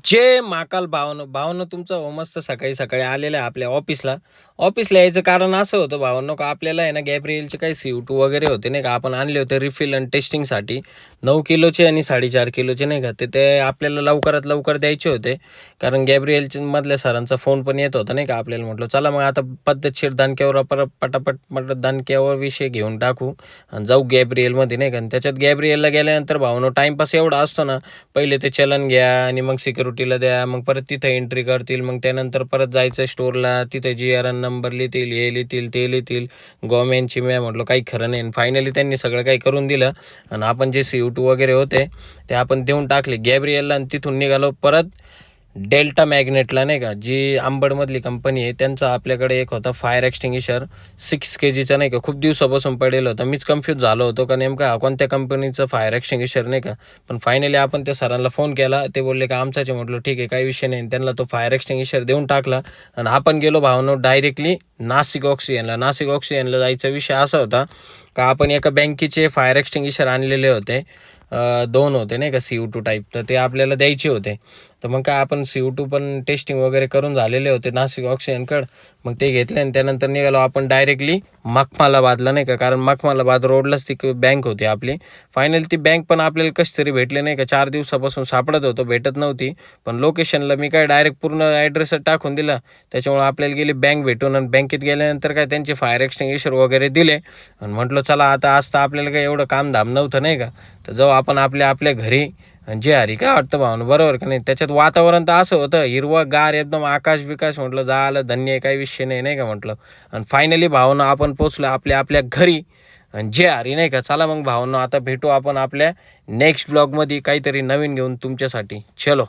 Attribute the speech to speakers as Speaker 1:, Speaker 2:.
Speaker 1: जे महाकाल भावनो तुमचं हो मस्त सकाळी सकाळी आलेलं आहे आपल्या ऑफिसला यायचं कारण असं होतं भावनो का आपल्याला आहे ना गॅब्रिएलचे काही CO2 वगैरे होते नाही का, आपण आणले होते रिफिल आणि टेस्टिंगसाठी 9 किलोचे आणि 4.5 किलोचे नाही का, ते आपल्याला लवकरात लवकर द्यायचे होते. कारण गॅब्रिएलच्या मधल्या सरांचा फोन पण येत होता नाही का, आपल्याला म्हटलं चला मग आता पद्धतशीर दानक्यावर पटापट म्हटलं दानक्यावर विषय घेऊन टाकू आणि जाऊ गॅब्रिएलमध्ये नाही का. आणि त्याच्यात गॅब्रिएलला गेल्यानंतर भावनो टाईमपास एवढा असतो ना, पहिले ते चलन घ्या आणि मग सिक्युरिटीला द्या, मग परत तिथं एंट्री करतील, मग त्यानंतर परत जायचं स्टोअरला, तिथे GRN नंबर लिहितील, हे लिहितील, ते लिहितील, गव्हर्नमेंटची मी म्हटलं काही खरं नाही. फायनली त्यांनी सगळं काही करून दिलं आणि आपण जे CO2 वगैरे होते ते आपण देऊन टाकले गॅब्रिएलला. आणि तिथून निघालो परत डेल्टा मॅग्नेटला नाही का, जी अंबडमधली कंपनी आहे, त्यांचा आपल्याकडे एक होता फायर एक्सटिंग्विशर 6 kgचा नाही का, खूप दिवसापासून पडेलं होतं. मीच कन्फ्यूज झालो होतो का नेमका कोणत्या कंपनीचं फायर एक्सटिंग्विशर नाही का. पण फायनली आपण त्या सरांना फोन केला, ते बोलले का आमचाच. म्हटलं ठीक आहे काही विषय नाही. त्यांना तो फायर एक्सटिंग्विशर देऊन टाकला आणि आपण गेलो भावनो डायरेक्टली नाशिक ऑक्सिजनला जायचा विषय असा होता का आपण एका बँकेचे फायर एक्सटिंग्विशर आणलेले होते, 2 होते नाही का CO2 टाईप, तर ते आपल्याला द्यायचे होते. तर मग काय आपण CO2 पण टेस्टिंग वगैरे करून झालेले होते नाशिक ऑक्सिजनकडं, मग ते घेतले आणि त्यानंतर निघालो आपण डायरेक्टली मखमालाबादला नाही का, कारण मखमालाबाद रोडलाच ती बँक होती आपली. फायनल ती बँक पण आपल्याला कशी तरी भेटली नाही का, 4 दिवसापासून सापडत होतो, भेटत नव्हती. पण लोकेशनला मी काय डायरेक्ट पूर्ण ॲड्रेसच टाकून दिला, त्याच्यामुळे आपल्याला गेली बँक भेटून. आणि बँकेत गेल्यानंतर काय त्यांचे फायर एक्सटिंग्विशर वगैरे दिले आणि म्हटलं चला आता आज तर आपल्याला काय एवढं कामधाम नव्हतं नाही का, तर जाऊ आपण आपल्या घरी. आणि जे हरी काय वाटतं भावनं, बरोबर का नाही. त्याच्यात वातावरण तर असं होतं हिरवं गार एकदम आकाश विकास, म्हटलं झालं धन्य, काही विषय नाही का म्हटलं. आणि फायनली भावनं आपण पोचलो आपल्या घरी. आणि जे हरी नाही का, चला मग भावनं आता भेटू आपण आपल्या नेक्स्ट ब्लॉगमध्ये काहीतरी नवीन घेऊन तुमच्यासाठी. चलो.